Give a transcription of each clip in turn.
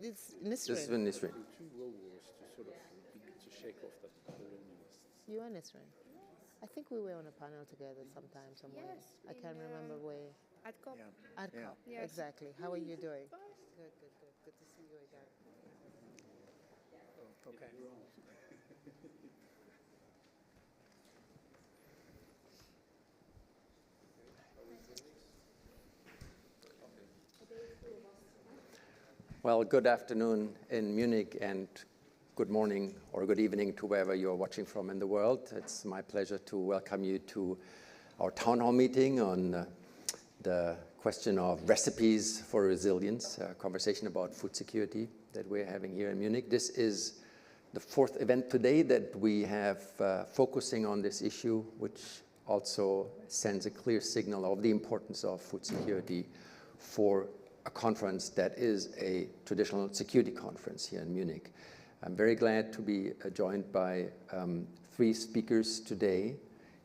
It's Nisrin. This is in Nisrin. Two world wars to sort of to shake off that colonialist. You and Nisrin. I think we were on a panel together sometime somewhere. Yes, I can't remember where. At COP. Yeah. At Yeah. COP. Yes. Exactly. How are you doing? Good, good, good. Good to see you again. Oh, okay. Well, good afternoon in Munich and good morning or good evening to wherever you're watching from in the world. It's my pleasure to welcome you to our town hall meeting on the question of recipes for resilience, a conversation about food security that we're having here in Munich. This is the fourth event today that we have focusing on this issue, which also sends a clear signal of the importance of food security for a conference that is a traditional security conference here in Munich. I'm very glad to be joined by three speakers today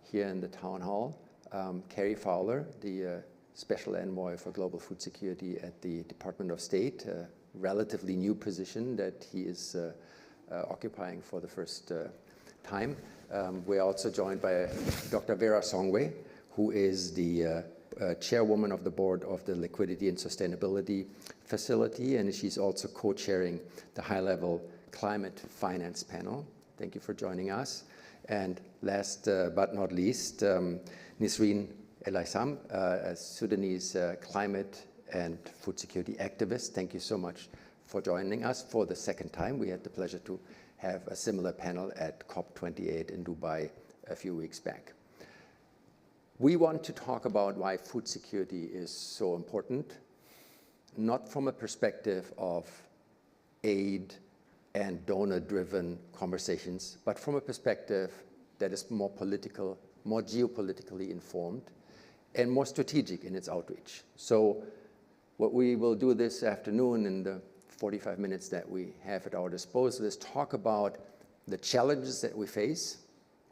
here in the town hall. Carrie Fowler, the Special Envoy for Global Food Security at the Department of State, a relatively new position that he is occupying for the first time. We're also joined by Dr. Vera Songwe, who is the chairwoman of the board of the Liquidity and Sustainability Facility, and she's also co-chairing the high-level climate finance panel. Thank you for joining us. And last but not least, Nisrin El-Aissam, a Sudanese climate and food security activist. Thank you so much for joining us for the second time. We had the pleasure to have a similar panel at COP28 in Dubai a few weeks back. We want to talk about why food security is so important, not from a perspective of aid and donor-driven conversations, but from a perspective that is more political, more geopolitically informed, and more strategic in its outreach. So what we will do this afternoon in the 45 minutes that we have at our disposal is talk about the challenges that we face,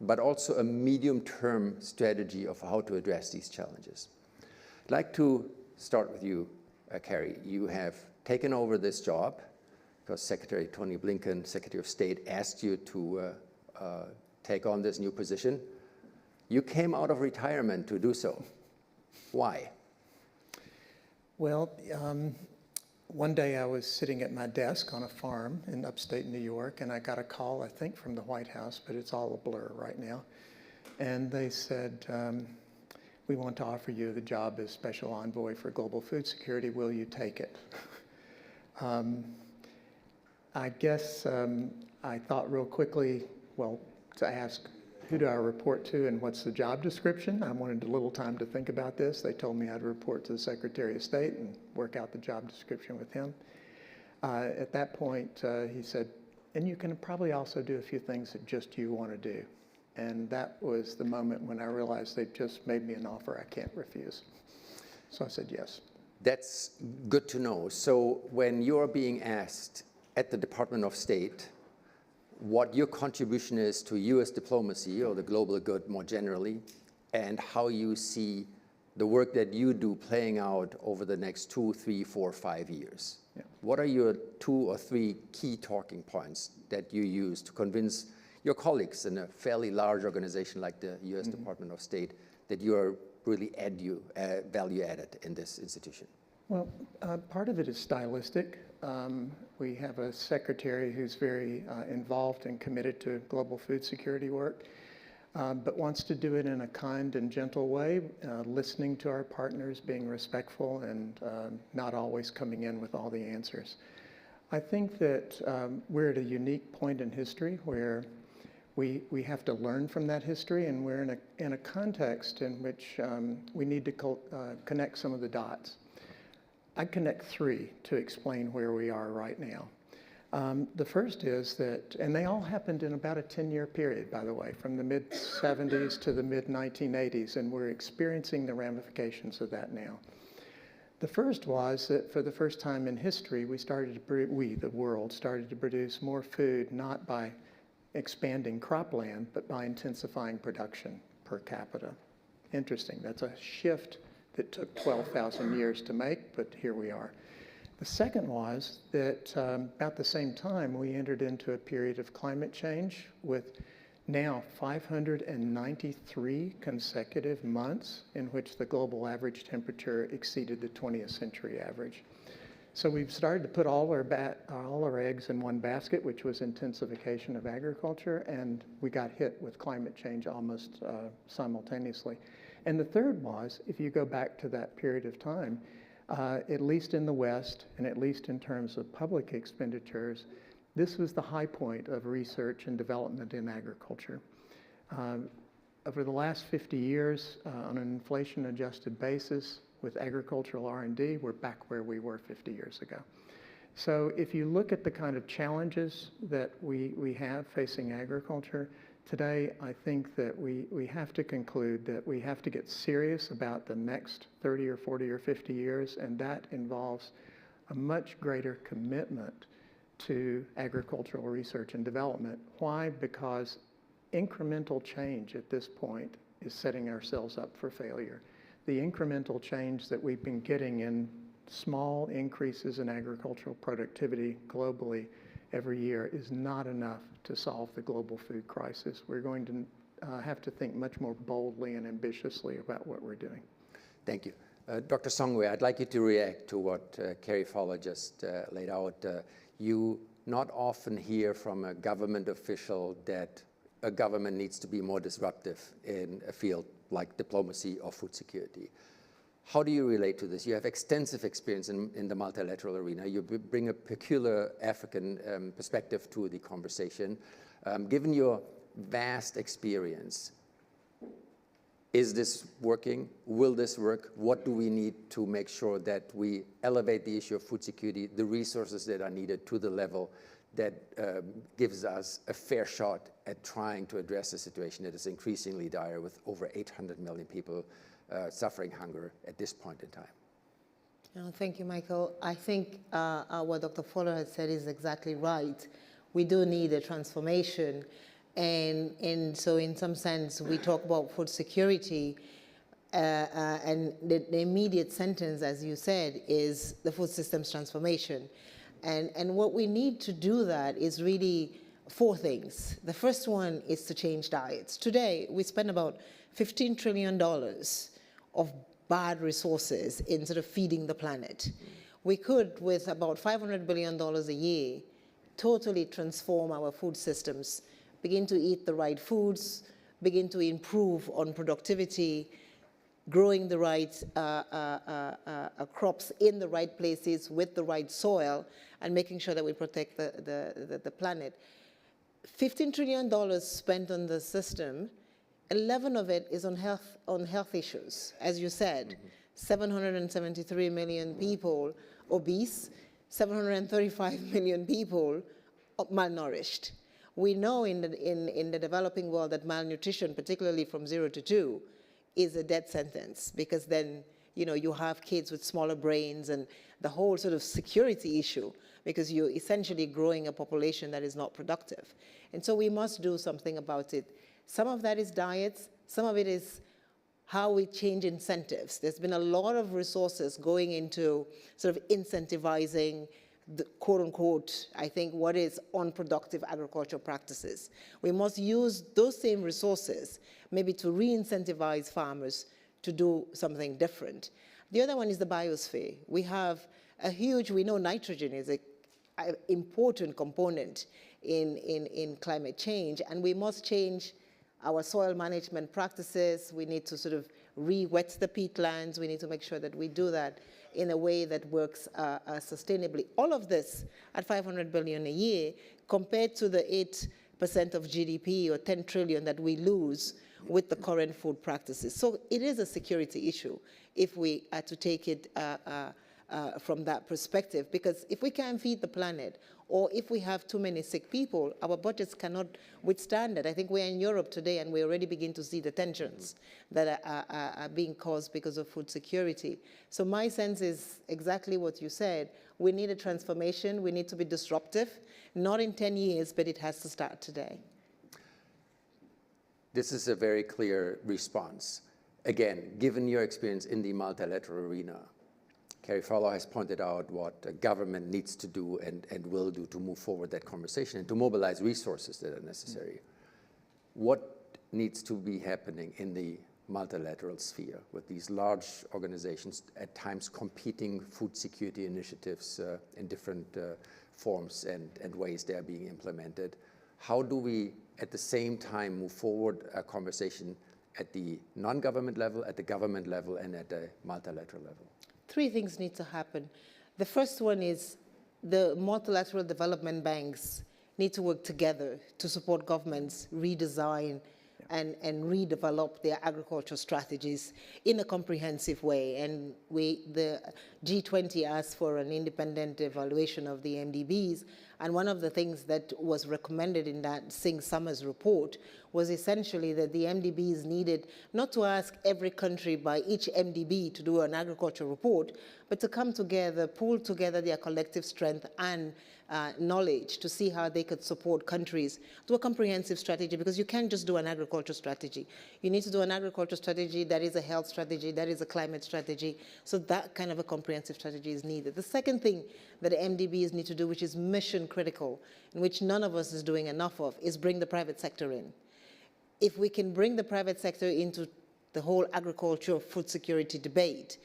but also a medium-term strategy of how to address these challenges. I'd like to start with you, Carrie. You have taken over this job because Secretary Tony Blinken, Secretary of State, asked you to take on this new position. You came out of retirement to do so. Why? Well, one day I was sitting at my desk on a farm in upstate New York, and I got a call, I think, from the White House, but it's all a blur right now. And they said, we want to offer you the job as Special Envoy for Global Food Security. Will you take it? I guess I thought real quickly, well, to ask, who do I report to and what's the job description? I wanted a little time to think about this. They told me I'd report to the Secretary of State and work out the job description with him. At that point, he said, and you can probably also do a few things that just you want to do. And that was the moment when I realized they've just made me an offer I can't refuse. So I said yes. That's good to know. So when you're being asked at the Department of State what your contribution is to U.S. diplomacy or the global good more generally, and how you see the work that you do playing out over the next 2, 3, 4, 5 years. Yeah. What are your 2 or 3 key talking points that you use to convince your colleagues in a fairly large organization like the U.S. Department of State that you are really value added in this institution? Well, part of it is stylistic. We have a secretary who's very involved and committed to global food security work, but wants to do it in a kind and gentle way, listening to our partners, being respectful, and not always coming in with all the answers. I think that we're at a unique point in history where we have to learn from that history, and we're in a context in which we need to connect some of the dots. I connect 3 to explain where we are right now. The first is that, and they all happened in about a 10-year period, by the way, from the mid-'70s to the mid-1980s, and we're experiencing the ramifications of that now. The first was that for the first time in history, the world started to produce more food, not by expanding cropland, but by intensifying production per capita. Interesting. That's a shift that took 12,000 years to make, but here we are. The second was that about the same time, we entered into a period of climate change with now 593 consecutive months in which the global average temperature exceeded the 20th century average. So we've started to put all our eggs in one basket, which was intensification of agriculture, and we got hit with climate change almost simultaneously. And the third was, if you go back to that period of time, at least in the West, and at least in terms of public expenditures, this was the high point of research and development in agriculture. Over the last 50 years, on an inflation-adjusted basis, with agricultural R&D, we're back where we were 50 years ago. So if you look at the kind of challenges that we have facing agriculture, today I think that we have to conclude that we have to get serious about the next 30 or 40 or 50 years, and that involves a much greater commitment to agricultural research and development. Why? Because incremental change at this point is setting ourselves up for failure. The incremental change that we've been getting in small increases in agricultural productivity globally every year is not enough to solve the global food crisis. We're going to have to think much more boldly and ambitiously about what we're doing. Thank you. Dr. Songwe, I'd like you to react to what Carrie Fowler just laid out. You not often hear from a government official that a government needs to be more disruptive in a field like diplomacy or food security. How do you relate to this? You have extensive experience in the multilateral arena. You bring a peculiar African perspective to the conversation. Given your vast experience, is this working? Will this work? What do we need to make sure that we elevate the issue of food security, the resources that are needed, to the level that gives us a fair shot at trying to address a situation that is increasingly dire with over 800 million people suffering hunger at this point in time? Thank you, Michael. I think what Dr. Fowler has said is exactly right. We do need a transformation. And so in some sense, we talk about food security, and the immediate sentence, as you said, is the food systems transformation. And what we need to do that is really four things. The first one is to change diets. Today, we spend about $15 trillion of bad resources in sort of feeding the planet. We could, with about $500 billion a year, totally transform our food systems, begin to eat the right foods, begin to improve on productivity, growing the right crops in the right places with the right soil, and making sure that we protect the planet. $15 trillion spent on the system, 11 of it is on health issues. As you said, 773 million people obese, 735 million people malnourished. We know in the developing world that malnutrition, particularly from 0 to 2, is a death sentence, because then you have kids with smaller brains and the whole sort of security issue, because you're essentially growing a population that is not productive. And so we must do something about it. Some of that is diets, some of it is how we change incentives. There's been a lot of resources going into sort of incentivizing the quote unquote, I think, what is unproductive agricultural practices. We must use those same resources maybe to re-incentivize farmers to do something different. The other one is the biosphere. We have we know nitrogen is an important component in climate change, and we must change our soil management practices. We need to sort of re-wet the peatlands. We need to make sure that we do that in a way that works sustainably. All of this at $500 billion a year, compared to the 8% of GDP or 10 trillion that we lose with the current food practices. So it is a security issue if we are to take it from that perspective, because if we can't feed the planet, or if we have too many sick people, our budgets cannot withstand it. I think we're in Europe today, and we already begin to see the tensions that are being caused because of food security. So my sense is exactly what you said. We need a transformation. We need to be disruptive, not in 10 years, but it has to start today. This is a very clear response. Again, given your experience in the multilateral arena, Carrie Fowler has pointed out what a government needs to do and will do to move forward that conversation and to mobilize resources that are necessary. What needs to be happening in the multilateral sphere with these large organizations at times competing food security initiatives in different forms and ways they are being implemented? How do we at the same time move forward a conversation at the non-government level, at the government level, and at the multilateral level? Three things need to happen. The first one is the multilateral development banks need to work together to support governments redesign and redevelop their agriculture strategies in a comprehensive way. And the G20 asked for an independent evaluation of the MDBs. And one of the things that was recommended in that Singh Summers report was essentially that the MDBs needed not to ask every country by each MDB to do an agriculture report, but to come together, pool together their collective strength and knowledge to see how they could support countries to a comprehensive strategy, because you can't just do an agriculture strategy. You need to do an agriculture strategy that is a health strategy, that is a climate strategy. So that kind of a comprehensive strategy is needed. The second thing that the MDBs need to do, which is mission critical, and which none of us is doing enough of, is bring the private sector in. If we can bring the private sector into the whole agriculture food security debate,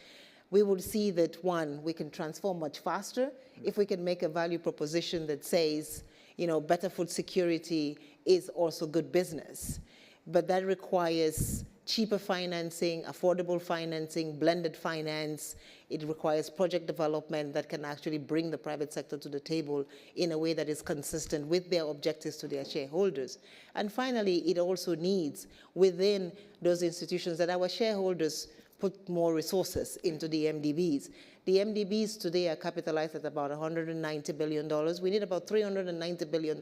we will see that, one, we can transform much faster if we can make a value proposition that says, you know, better food security is also good business. But that requires cheaper financing, affordable financing, blended finance. It requires project development that can actually bring the private sector to the table in a way that is consistent with their objectives to their shareholders. And finally, it also needs within those institutions that our shareholders put more resources into the MDBs. The MDBs today are capitalized at about $190 billion. We need about $390 billion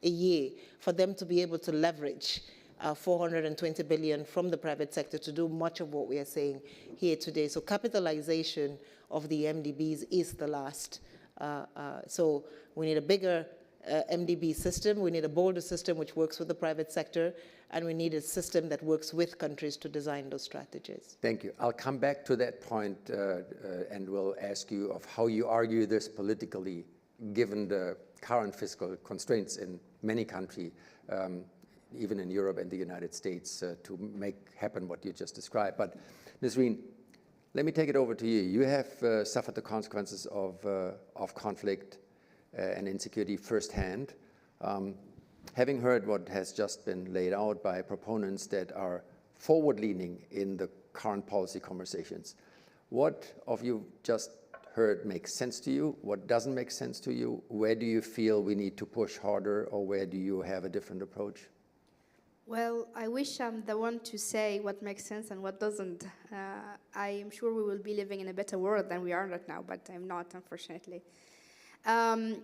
a year for them to be able to leverage $420 billion from the private sector to do much of what we are saying here today. So capitalization of the MDBs is the last. So we need a bigger MDB system. We need a bolder system which works with the private sector. And we need a system that works with countries to design those strategies. Thank you. I'll come back to that point and will ask you of how you argue this politically, given the current fiscal constraints in many countries, even in Europe and the United States, to make happen what you just described. But Nasreen, let me take it over to you. You have suffered the consequences of conflict and insecurity firsthand. Having heard what has just been laid out by proponents that are forward-leaning in the current policy conversations, what of you just heard makes sense to you? What doesn't make sense to you? Where do you feel we need to push harder, or where do you have a different approach? Well, I wish I'm the one to say what makes sense and what doesn't. I am sure we will be living in a better world than we are right now, but I'm not, unfortunately. I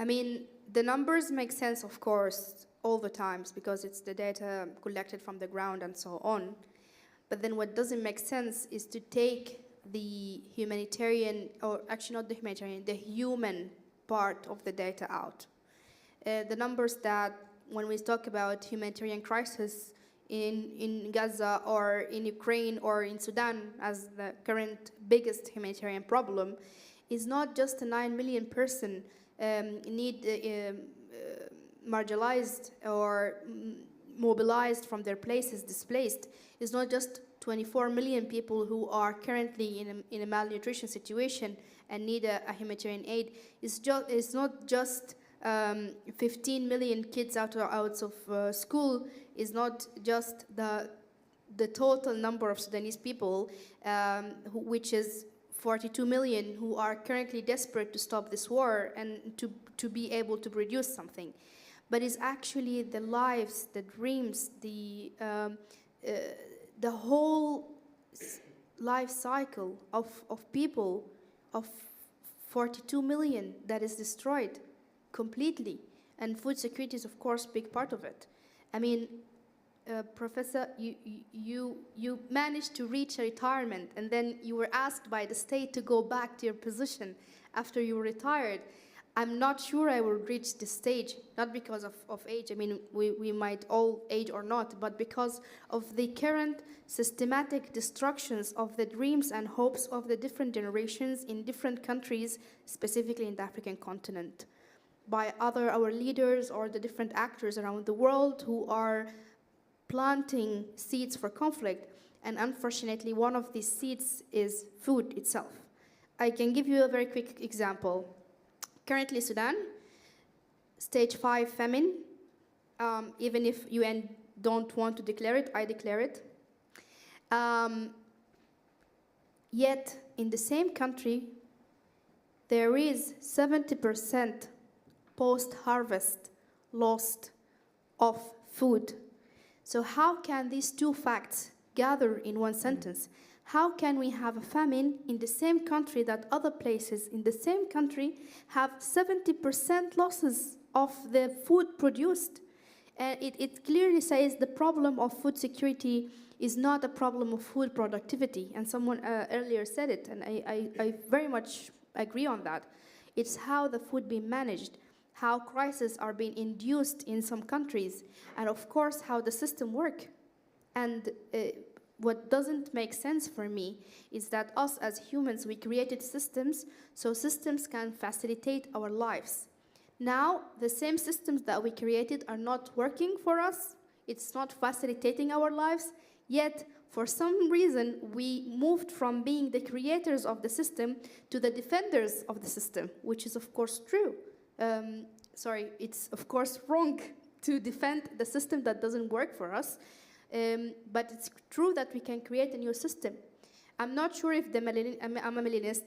mean, the numbers make sense, of course, all the times, because it's the data collected from the ground and so on. But then what doesn't make sense is to take the humanitarian, or actually not the humanitarian, the human part of the data out. The numbers that, when we talk about humanitarian crisis in Gaza or in Ukraine or in Sudan as the current biggest humanitarian problem, is not just a 9 million person marginalized or mobilized from their places, displaced. It's not just 24 million people who are currently in a malnutrition situation and need a humanitarian aid. It's not just 15 million kids out of school. Is not just the total number of Sudanese people, which is 42 million, who are currently desperate to stop this war and to be able to produce something. But it's actually the lives, the dreams, the whole life cycle of people, of 42 million that is destroyed completely. And food security is, of course, a big part of it. I mean, Professor, you managed to reach a retirement, and then you were asked by the state to go back to your position after you were retired. I'm not sure I will reach this stage, not because of age. I mean, we might all age or not, but because of the current systematic destructions of the dreams and hopes of the different generations in different countries, specifically in the African continent, by our leaders or the different actors around the world who are planting seeds for conflict. And unfortunately, one of these seeds is food itself. I can give you a very quick example. Currently, Sudan, stage 5 famine. Even if UN don't want to declare it, I declare it. Yet, in the same country, there is 70% post-harvest lost of food. So how can these two facts gather in one sentence? How can we have a famine in the same country that other places in the same country have 70% losses of the food produced? And it clearly says the problem of food security is not a problem of food productivity. And someone earlier said it, and I very much agree on that. It's how the food being managed, how crises are being induced in some countries, and of course how the system works. And what doesn't make sense for me is that us as humans, we created systems so systems can facilitate our lives. Now, the same systems that we created are not working for us. It's not facilitating our lives. Yet, for some reason, we moved from being the creators of the system to the defenders of the system, which is, of course, true. It's, of course, wrong to defend the system that doesn't work for us. But it's true that we can create a new system. I'm not sure if I'm a millennialist.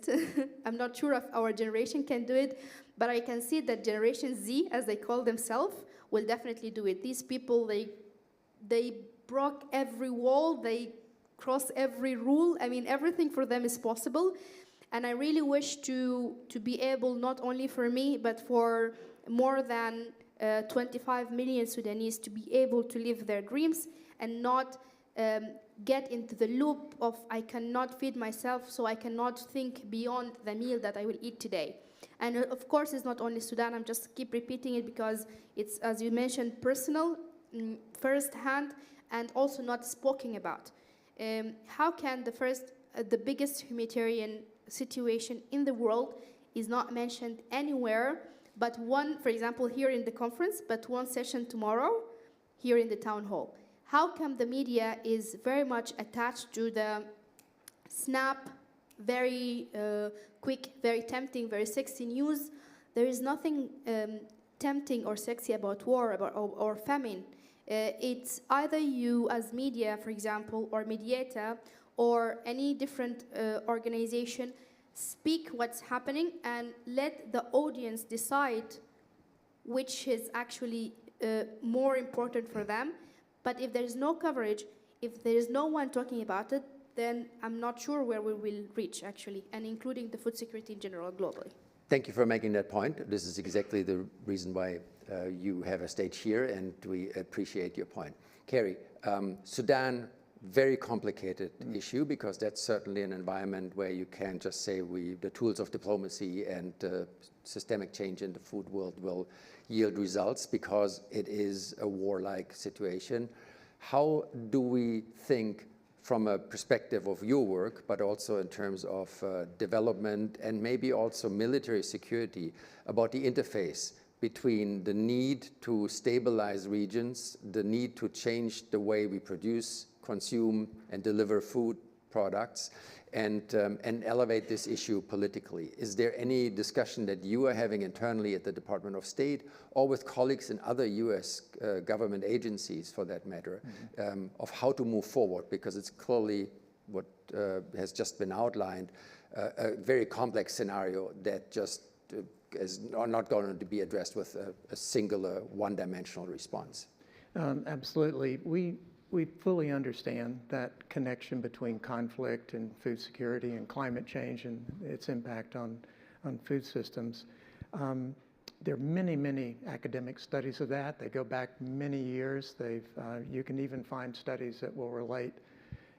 I'm not sure if our generation can do it, but I can see that Generation Z, as they call themselves, will definitely do it. These people, they broke every wall, they crossed every rule. I mean, everything for them is possible. And I really wish to be able, not only for me, but for more than 25 million Sudanese to be able to live their dreams and not get into the loop of I cannot feed myself, so I cannot think beyond the meal that I will eat today. And of course, it's not only Sudan. I'm just keep repeating it because it's, as you mentioned, personal, first-hand, and also not spoken about. How can the biggest humanitarian situation in the world is not mentioned anywhere, but one, for example, here in the conference, but one session tomorrow here in the town hall? How come the media is very much attached to the snap, very quick, very tempting, very sexy news? There is nothing tempting or sexy about war or famine. It's either you as media, for example, or Mediata, or any different organization, speak what's happening and let the audience decide which is actually more important for them. But if there is no coverage, if there is no one talking about it, then I'm not sure where we will reach, actually, and including the food security in general globally. Thank you for making that point. This is exactly the reason why you have a stage here, and we appreciate your point. Kerry, Sudan, very complicated issue, because that's certainly an environment where you can't just say the tools of diplomacy and systemic change in the food world will yield results, because it is a warlike situation. How do we think from a perspective of your work, but also in terms of development and maybe also military security, about the interface between the need to stabilize regions, the need to change the way we produce, consume, and deliver food products, and elevate this issue politically? Is there any discussion that you are having internally at the Department of State or with colleagues in other US government agencies, for that matter, of how to move forward? Because it's clearly what has just been outlined, a very complex scenario that just is not going to be addressed with a singular, one-dimensional response. Absolutely. We fully understand that connection between conflict and food security and climate change and its impact on food systems. There are many, many academic studies of that. They go back many years. You can even find studies that will relate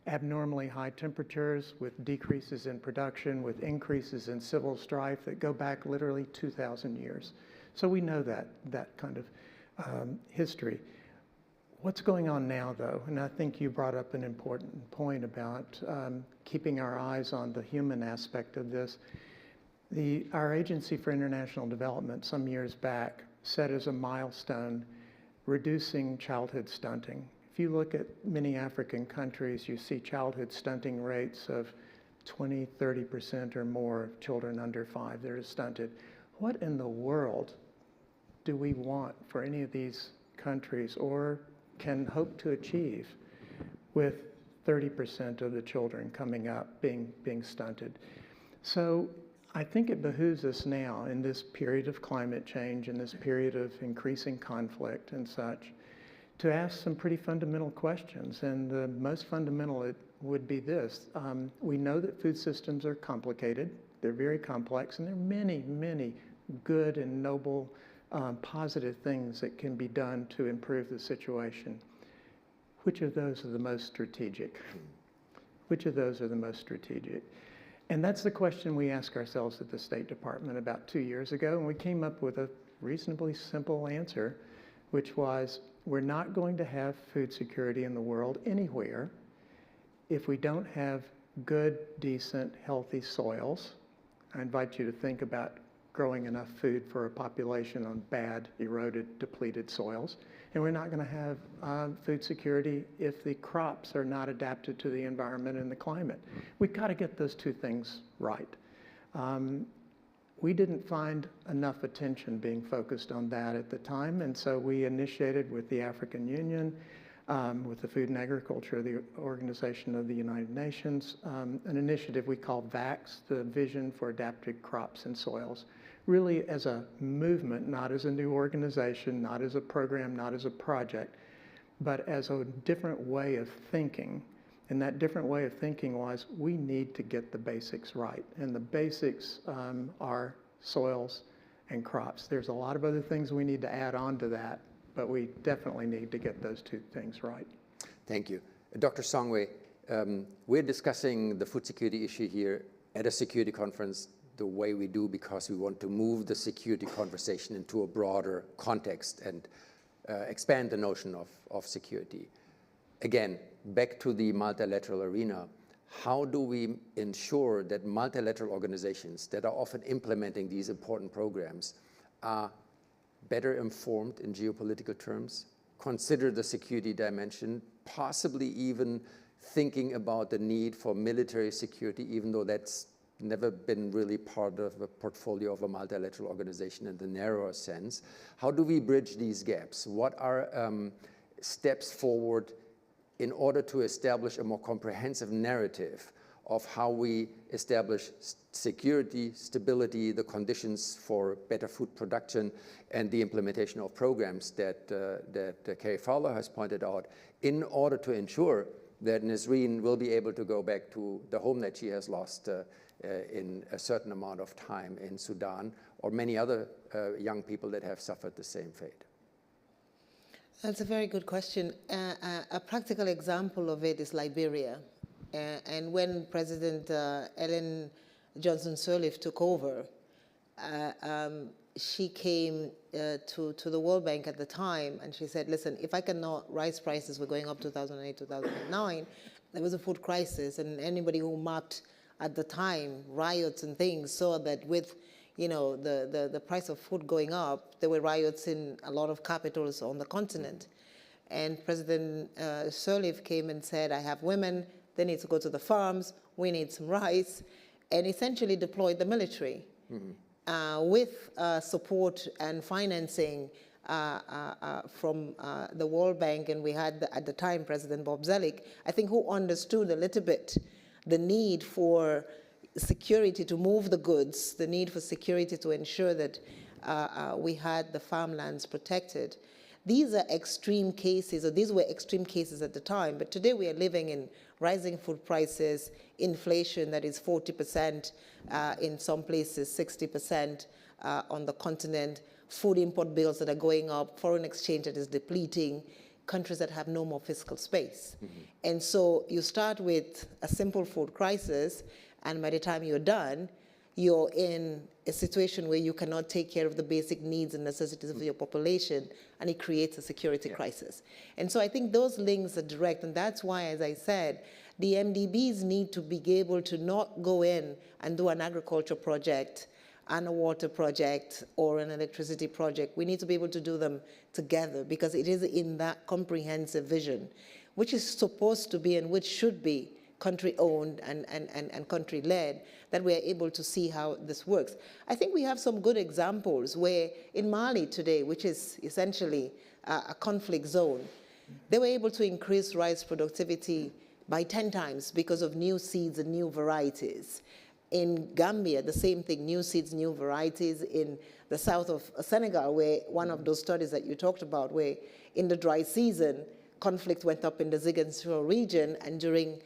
abnormally high temperatures, with decreases in production, with increases in civil strife that go back literally 2,000 years. So we know that kind of history. What's going on now, though, and I think you brought up an important point about keeping our eyes on the human aspect of this. Our Agency for International Development some years back set as a milestone reducing childhood stunting. If you look at many African countries, you see childhood stunting rates of 20, 30% or more of children under 5 that are stunted. What in the world do we want for any of these countries, or can hope to achieve, with 30% of the children coming up being stunted? So I think it behooves us now, in this period of climate change, in this period of increasing conflict and such, to ask some pretty fundamental questions. And the most fundamental it would be this. We know that food systems are complicated. They're very complex, and there are many, many good and noble positive things that can be done to improve the situation. Which of those are the most strategic? Which of those are the most strategic? And that's the question we asked ourselves at the State Department about 2 years ago, and we came up with a reasonably simple answer, which was, we're not going to have food security in the world anywhere if we don't have good, decent, healthy soils. I invite you to think about growing enough food for a population on bad, eroded, depleted soils. And we're not going to have food security if the crops are not adapted to the environment and the climate. We've got to get those two things right. We didn't find enough attention being focused on that at the time, and so we initiated with the African Union, with the Food and Agriculture, the Organization of the United Nations, an initiative we call VAX, the Vision for Adapted Crops and Soils, really as a movement, not as a new organization, not as a program, not as a project, but as a different way of thinking. And that different way of thinking was, we need to get the basics right. And the basics are soils and crops. There's a lot of other things we need to add on to that, but we definitely need to get those two things right. Thank you. Dr. Songwe, we're discussing the food security issue here at a security conference the way we do because we want to move the security conversation into a broader context and expand the notion of security. Again, back to the multilateral arena, how do we ensure that multilateral organizations that are often implementing these important programs are better informed in geopolitical terms, consider the security dimension, possibly even thinking about the need for military security, even though that's never been really part of the portfolio of a multilateral organization in the narrower sense? How do we bridge these gaps? What are steps forward in order to establish a more comprehensive narrative of how we establish security, stability, the conditions for better food production, and the implementation of programs that Carrie Fowler has pointed out, in order to ensure that Nasreen will be able to go back to the home that she has lost in a certain amount of time in Sudan, or many other young people that have suffered the same fate? That's a very good question. A practical example of it is Liberia. And when President Ellen Johnson Sirleaf took over, she came to the World Bank at the time, and she said, listen, if I cannot, rice prices were going up 2008, 2009, there was a food crisis, and anybody who mapped at the time riots and things saw that with the price of food going up, there were riots in a lot of capitals on the continent. And President Sirleaf came and said, I have women, they need to go to the farms, we need some rice, and essentially deployed the military with support and financing from the World Bank. And we had, at the time, President Bob Zoellick, I think, who understood a little bit the need for security to move the goods, the need for security to ensure that we had the farmlands protected. These are extreme cases, or these were extreme cases at the time, but today we are living in rising food prices, inflation that is 40%, in some places 60% on the continent, food import bills that are going up, foreign exchange that is depleting, countries that have no more fiscal space. And so you start with a simple food crisis, and by the time you're done, you're in a situation where you cannot take care of the basic needs and necessities of your population, and it creates a security crisis. And so I think those links are direct, and that's why, as I said, the MDBs need to be able to not go in and do an agriculture project and a water project or an electricity project. We need to be able to do them together, because it is in that comprehensive vision, which is supposed to be and which should be country-owned and country-led, that we are able to see how this works. I think we have some good examples where in Mali today, which is essentially a conflict zone, they were able to increase rice productivity by 10 times because of new seeds and new varieties. In Gambia, the same thing, new seeds, new varieties. In the south of Senegal, where one of those studies that you talked about, where in the dry season, conflict went up in the Ziguinchor region, and during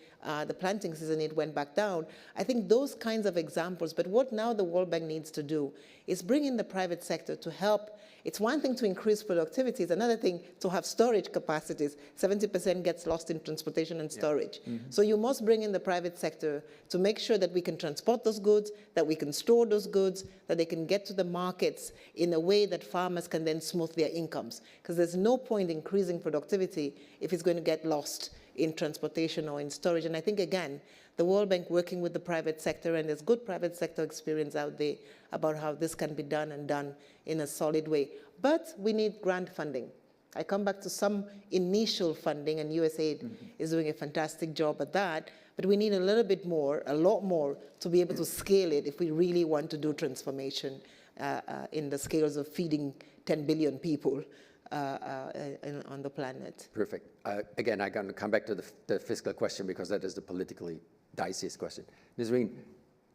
the planting season, it went back down. I think those kinds of examples, but what now the World Bank needs to do is bring in the private sector to help. It's one thing to increase productivity, it's another thing to have storage capacities. 70% gets lost in transportation and storage. So you must bring in the private sector to make sure that we can transport those goods, that we can store those goods, that they can get to the markets in a way that farmers can then smooth their incomes. Because there's no point increasing productivity if it's going to get lost in transportation or in storage. And I think, again, the World Bank working with the private sector, and there's good private sector experience out there about how this can be done and done in a solid way. But we need grant funding. I come back to some initial funding, and USAID is doing a fantastic job at that, but we need a little bit more, a lot more, to be able to scale it if we really want to do transformation in the scales of feeding 10 billion people on the planet. Perfect. Again, I'm going to come back to the fiscal question, because that is the politically diciest question. Nisreen,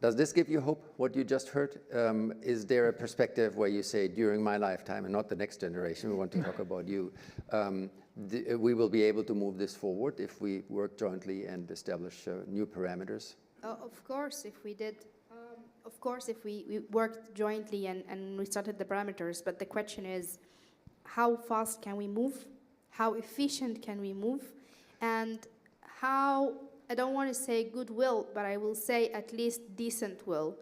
does this give you hope, what you just heard? Is there a perspective where you say, during my lifetime, and not the next generation, we want to talk about you, we will be able to move this forward if we work jointly and establish new parameters? Of course, if we did. Of course, if we worked jointly and we started the parameters, but the question is, how fast can we move? How efficient can we move? And how, I don't want to say goodwill, but I will say at least decent will.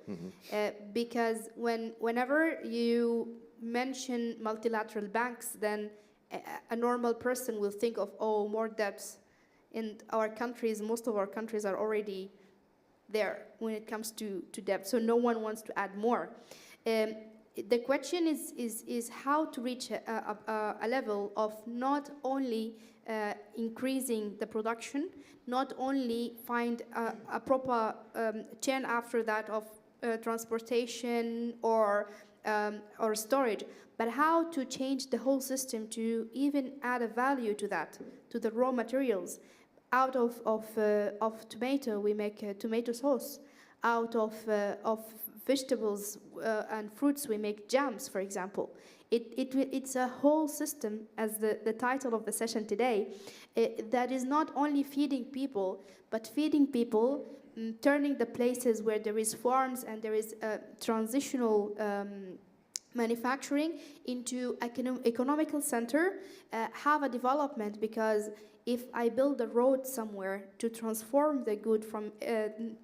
Because whenever you mention multilateral banks, then a normal person will think of, oh, more debts. In our countries, most of our countries are already there when it comes to debt, so no one wants to add more. The question is how to reach a level of not only increasing the production, not only find a proper chain after that of transportation or storage, but how to change the whole system to even add a value to that, to the raw materials. Out of tomato, we make tomato sauce. Out of vegetables and fruits, we make jams, for example. It's a whole system, as the title of the session today, that is not only feeding people, but feeding people, turning the places where there is farms and there is transitional manufacturing into economical center, have a development, because if I build a road somewhere to transform the good from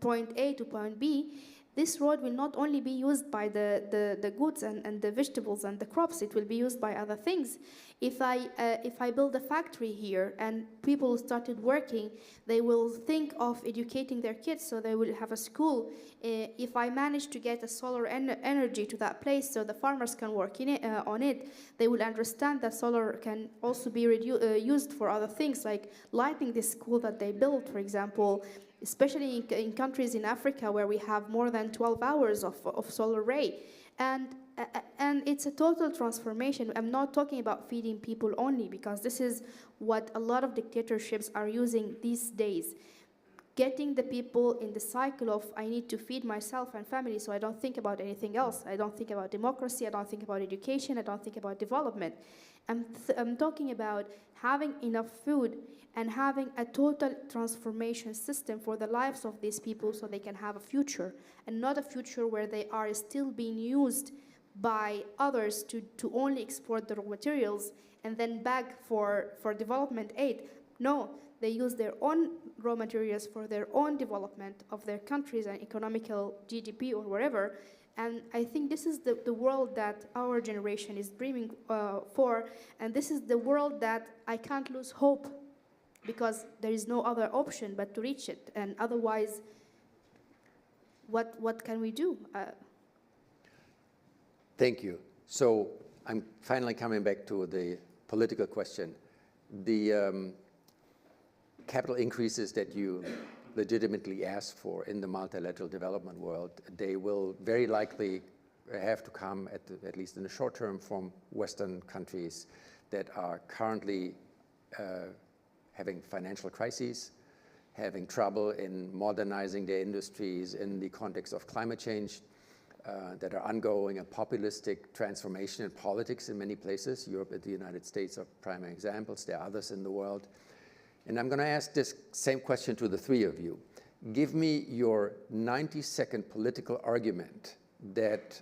point A to point B, this road will not only be used by the goods and the vegetables and the crops, it will be used by other things. If I build a factory here and people started working, they will think of educating their kids, so they will have a school. If I manage to get a solar energy to that place so the farmers can work on it, they will understand that solar can also be used for other things, like lighting this school that they built, for example, especially in countries in Africa where we have more than 12 hours of solar ray. And it's a total transformation. I'm not talking about feeding people only, because this is what a lot of dictatorships are using these days. Getting the people in the cycle of, I need to feed myself and family, so I don't think about anything else. I don't think about democracy, I don't think about education, I don't think about development. I'm talking about having enough food and having a total transformation system for the lives of these people so they can have a future, and not a future where they are still being used by others to only export the raw materials and then beg for development aid. No, they use their own raw materials for their own development of their countries and economical GDP or whatever. And I think this is the world that our generation is dreaming for, and this is the world that I can't lose hope, because there is no other option but to reach it. And otherwise, what can we do? Thank you. So I'm finally coming back to the political question. The capital increases that you legitimately ask for in the multilateral development world, they will very likely have to come, at least in the short term, from Western countries that are currently having financial crises, having trouble in modernizing their industries in the context of climate change, that are undergoing a populistic transformation in politics in many places. Europe and the United States are primary examples. There are others in the world. And I'm going to ask this same question to the three of you. Give me your 90-second political argument that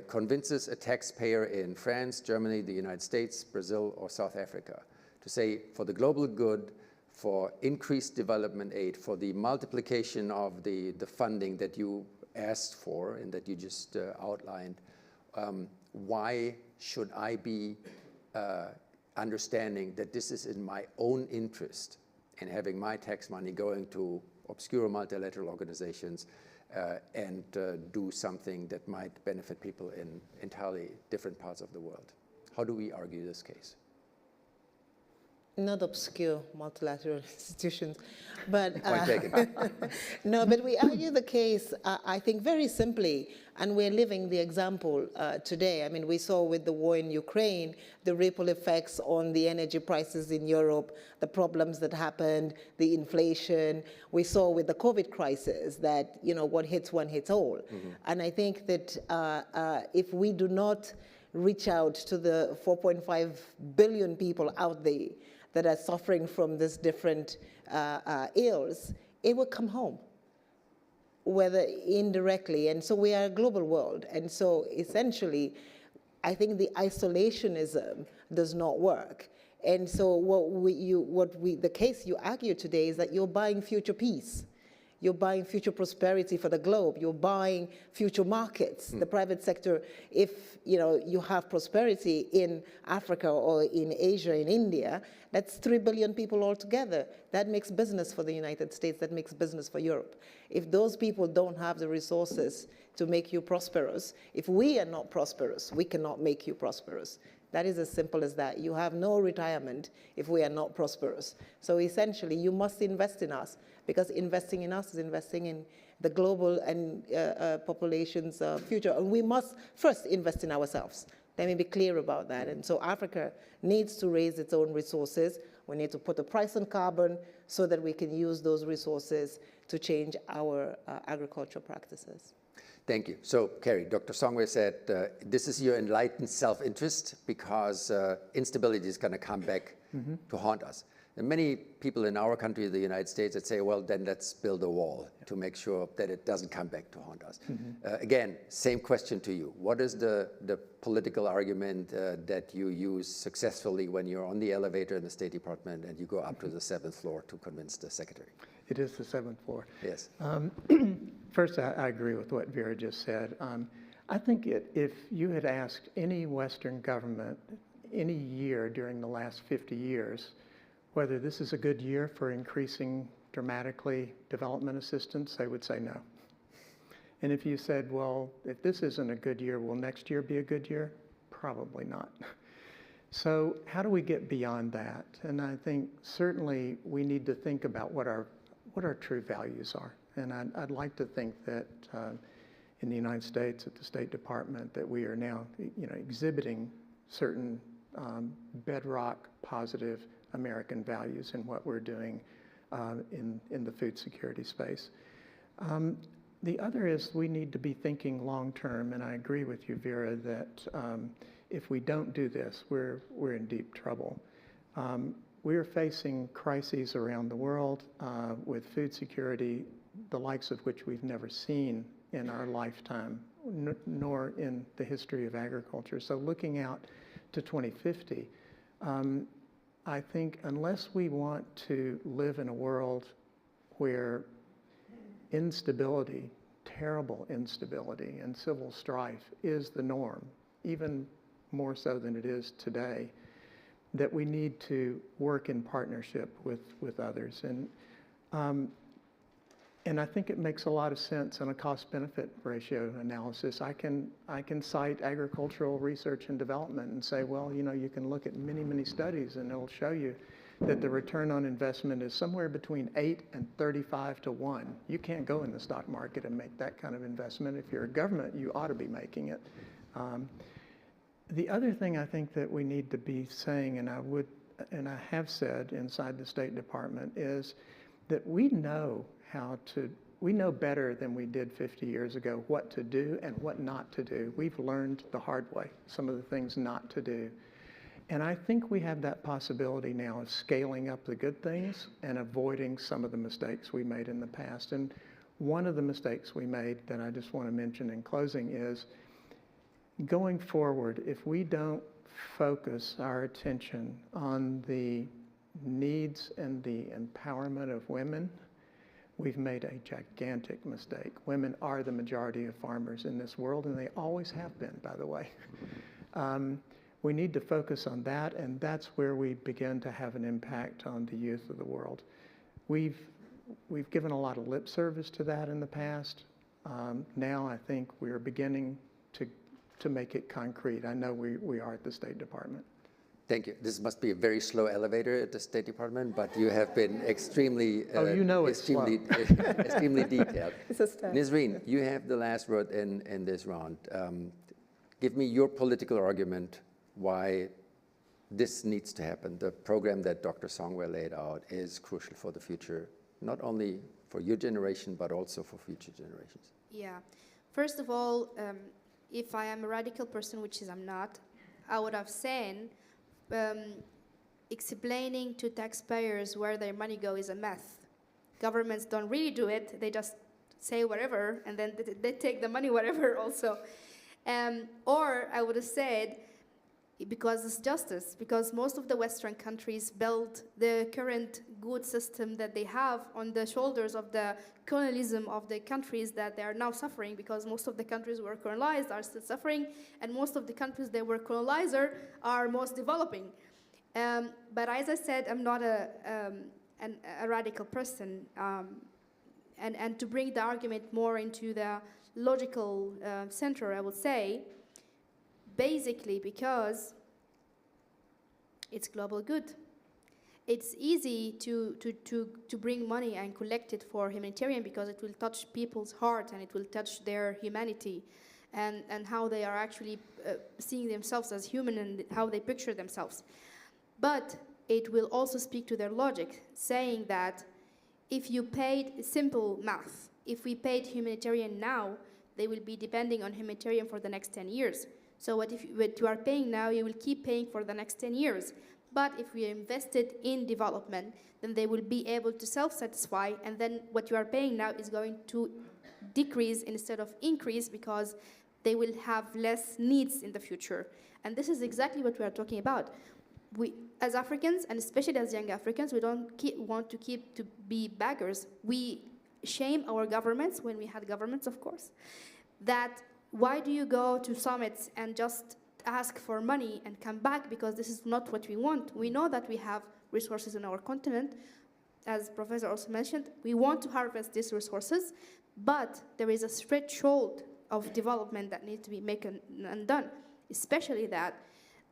convinces a taxpayer in France, Germany, the United States, Brazil, or South Africa to say, for the global good, for increased development aid, for the multiplication of the funding that you asked for and that you just outlined, why should I be understanding that this is in my own interest in having my tax money going to obscure multilateral organizations and do something that might benefit people in entirely different parts of the world? How do we argue this case? Not obscure multilateral institutions, but Point taken. no, but we argue the case, I think, very simply, and we're living the example today. I mean, we saw with the war in Ukraine, the ripple effects on the energy prices in Europe, the problems that happened, the inflation. We saw with the COVID crisis that, you know, what hits one hits all. Mm-hmm. And I think that if we do not reach out to the 4.5 billion people out there that are suffering from these different ills, it will come home, whether indirectly. And so we are a global world. And so essentially, I think the isolationism does not work. And so the case you argue today is that you're buying future peace. You're buying future prosperity for the globe. You're buying future markets. The private sector, if you have prosperity in Africa or in Asia, in India, that's 3 billion people altogether. That makes business for the United States. That makes business for Europe. If those people don't have the resources to make you prosperous, if we are not prosperous, we cannot make you prosperous. That is as simple as that. You have no retirement if we are not prosperous. So essentially, you must invest in us, because investing in us is investing in the global and population's future. And we must first invest in ourselves. Let me be clear about that. And so Africa needs to raise its own resources. We need to put a price on carbon so that we can use those resources to change our agricultural practices. Thank you. So, Kerry, Dr. Songwe said this is your enlightened self-interest because instability is going to come back to haunt us. And many people in our country, the United States, that say, well, then let's build a wall to make sure that it doesn't come back to haunt us. Again, same question to you. What is the political argument that you use successfully when you're on the elevator in the State Department and you go up to the 7th floor to convince the secretary? It is the 7th floor. Yes. First, I agree with what Vera just said. I think if you had asked any Western government any year during the last 50 years whether this is a good year for increasing dramatically development assistance, they would say no. And if you said, well, if this isn't a good year, will next year be a good year? Probably not. So how do we get beyond that? And I think certainly we need to think about what our true values are. And I'd like to think that in the United States, at the State Department, that we are now, exhibiting certain bedrock positive American values in what we're doing in the food security space. The other is we need to be thinking long term, and I agree with you, Vera, that if we don't do this, we're in deep trouble. We're facing crises around the world with food security, the likes of which we've never seen in our lifetime, nor in the history of agriculture. So looking out to 2050, I think unless we want to live in a world where instability, terrible instability and civil strife is the norm, even more so than it is today, that we need to work in partnership with others. And I think it makes a lot of sense on a cost-benefit ratio analysis. I can cite agricultural research and development and say, well, you know, you can look at many, many studies and it'll show you that the return on investment is somewhere between 8 and 35 to 1. You can't go in the stock market and make that kind of investment. If you're a government, you ought to be making it. The other thing I think that we need to be saying, and I have said inside the State Department, is that we know better than we did 50 years ago what to do and what not to do. We've learned the hard way, some of the things not to do. And I think we have that possibility now of scaling up the good things and avoiding some of the mistakes we made in the past. And one of the mistakes we made that I just want to mention in closing is, going forward, if we don't focus our attention on the needs and the empowerment of women, we've made a gigantic mistake. Women are the majority of farmers in this world, and they always have been, by the way. We need to focus on that, and that's where we begin to have an impact on the youth of the world. We've given a lot of lip service to that in the past. Now I think we're beginning to make it concrete. I know we are at the State Department. Thank you. This must be a very slow elevator at the State Department, but you have been extremely, extremely detailed. Nisreen, you have the last word in this round. Give me your political argument why this needs to happen. The program that Dr. Songwell laid out is crucial for the future, not only for your generation, but also for future generations. Yeah. First of all, if I am a radical person, which is I'm not, I would have said explaining to taxpayers where their money goes is a myth. Governments don't really do it. They just say whatever, and then they take the money whatever also. Or I would have said, because it's justice, because most of the Western countries built the current good system that they have on the shoulders of the colonialism of the countries that they are now suffering, because most of the countries who were colonized are still suffering, and most of the countries that were colonizer are most developing. But as I said, I'm not a radical person, and to bring the argument more into the logical center, I would say, basically because it's global good. It's easy to bring money and collect it for humanitarian because it will touch people's heart and it will touch their humanity and how they are actually seeing themselves as human and how they picture themselves. But it will also speak to their logic, saying that if you paid simple math, if we paid humanitarian now, they will be depending on humanitarian for the next 10 years. So what you are paying now, you will keep paying for the next 10 years. But if we invested in development, then they will be able to self-satisfy, and then what you are paying now is going to decrease instead of increase because they will have less needs in the future. And this is exactly what we are talking about. We, as Africans, and especially as young Africans, we don't want to be beggars. We shame our governments, when we had governments, of course, that why do you go to summits and just ask for money and come back, because this is not what we want. We know that we have resources in our continent. As Professor also mentioned, we want to harvest these resources, but there is a threshold of development that needs to be made and done, especially that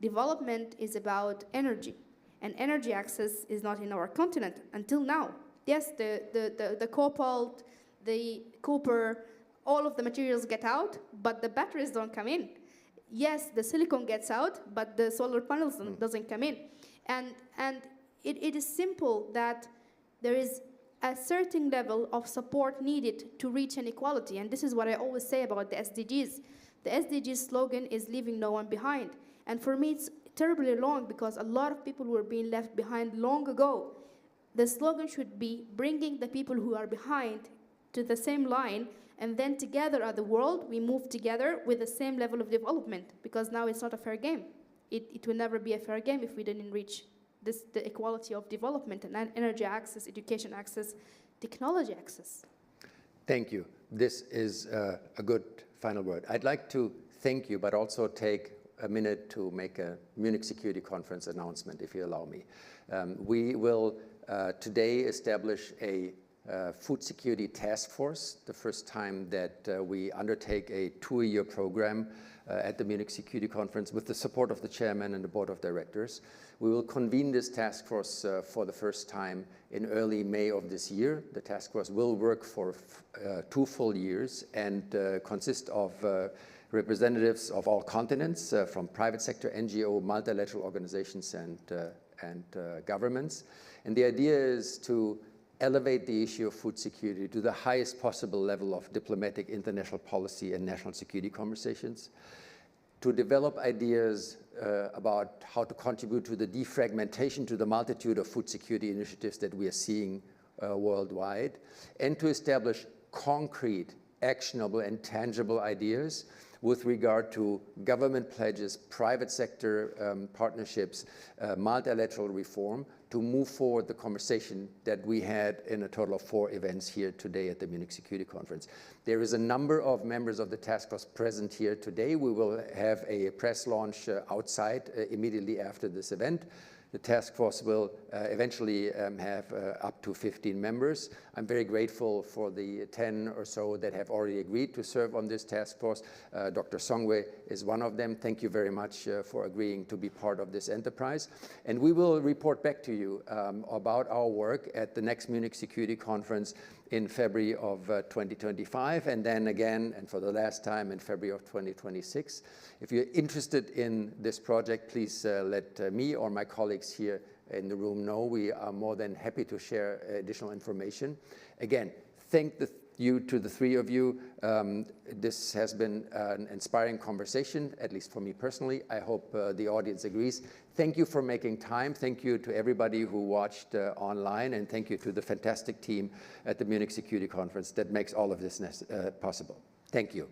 development is about energy, and energy access is not in our continent until now. Yes, the cobalt, the copper, all of the materials get out, but the batteries don't come in. Yes, the silicon gets out, but the solar panels doesn't come in. And it is simple that there is a certain level of support needed to reach inequality. And this is what I always say about the SDGs. The SDGs slogan is leaving no one behind. And for me, it's terribly long because a lot of people were being left behind long ago. The slogan should be bringing the people who are behind to the same line And then together as the world, we move together with the same level of development, because now it's not a fair game. It will never be a fair game if we didn't reach the equality of development and energy access, education access, technology access. Thank you. This is a good final word. I'd like to thank you, but also take a minute to make a Munich Security Conference announcement, if you allow me. We will today establish a food security task force, the first time that we undertake a 2-year program at the Munich Security Conference with the support of the chairman and the board of directors. We will convene this task force for the first time in early May of this year. The task force will work for 2 full years and consist of representatives of all continents, from private sector, NGO, multilateral organizations, and governments. And the idea is to elevate the issue of food security to the highest possible level of diplomatic international policy and national security conversations, to develop ideas about how to contribute to the defragmentation, to the multitude of food security initiatives that we are seeing worldwide, and to establish concrete, actionable, and tangible ideas with regard to government pledges, private sector partnerships, multilateral reform, to move forward the conversation that we had in a total of 4 events here today at the Munich Security Conference. There is a number of members of the task force present here today. We will have a press launch outside immediately after this event. The task force will eventually have up to 15 members. I'm very grateful for the 10 or so that have already agreed to serve on this task force. Dr. Songwe is one of them. Thank you very much for agreeing to be part of this enterprise. And we will report back to you about our work at the next Munich Security Conference in February of 2025, and then again, and for the last time, in February of 2026. If you're interested in this project, please let me or my colleagues here in the room know. We are more than happy to share additional information. Again, thank you to the 3 of you. This has been an inspiring conversation, at least for me personally. I hope the audience agrees. Thank you for making time. Thank you to everybody who watched online, and thank you to the fantastic team at the Munich Security Conference that makes all of this possible. Thank you.